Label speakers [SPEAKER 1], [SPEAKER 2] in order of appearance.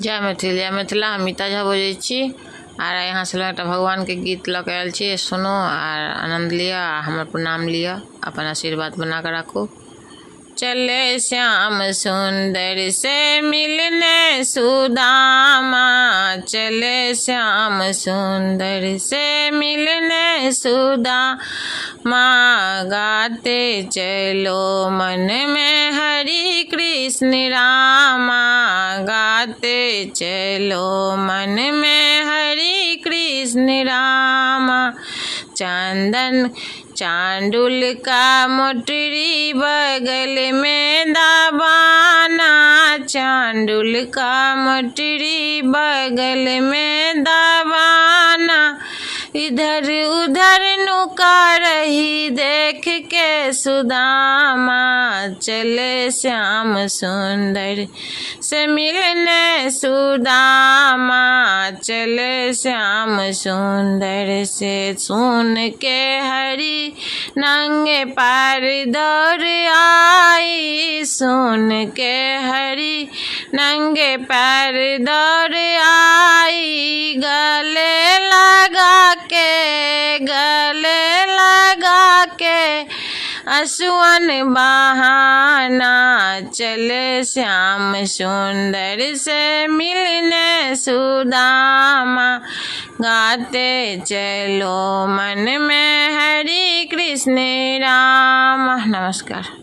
[SPEAKER 1] जय मैथिल जय मिथिला। हम मिता झा बजै छी आर यहाँ से एक भगवान के गीत लऽ के आयल छी। सुनो आर आनंद लिया, हमर प्रणाम लिया, अपन आशीर्वाद बना कर राखू। चले श्याम सुंदर से मिलने सुदामा, चले श्याम सुंदर से मिलने सुदामा, गाते चलो मन में हरि कृष्ण रामा, गाते चलो मन में हरि कृष्ण रामा। चंदन चांडुल का मोटरी बगल में दबाना, चांडुल का मोटरी बगल में दबाना, इधर उधर नुका रही देख के सुदामा, चले श्याम सुंदर से मिलने सुदामा, चले श्याम सुंदर से। सुन के हरि नंगे पैर दौड़ आई, सुन के हरि नंगे पैर दौड़ आई, गले लगा के असुवन बहाना, चले श्याम सुंदर से मिलने सुदामा, गाते चलो मन में हरि कृष्ण राम। नमस्कार।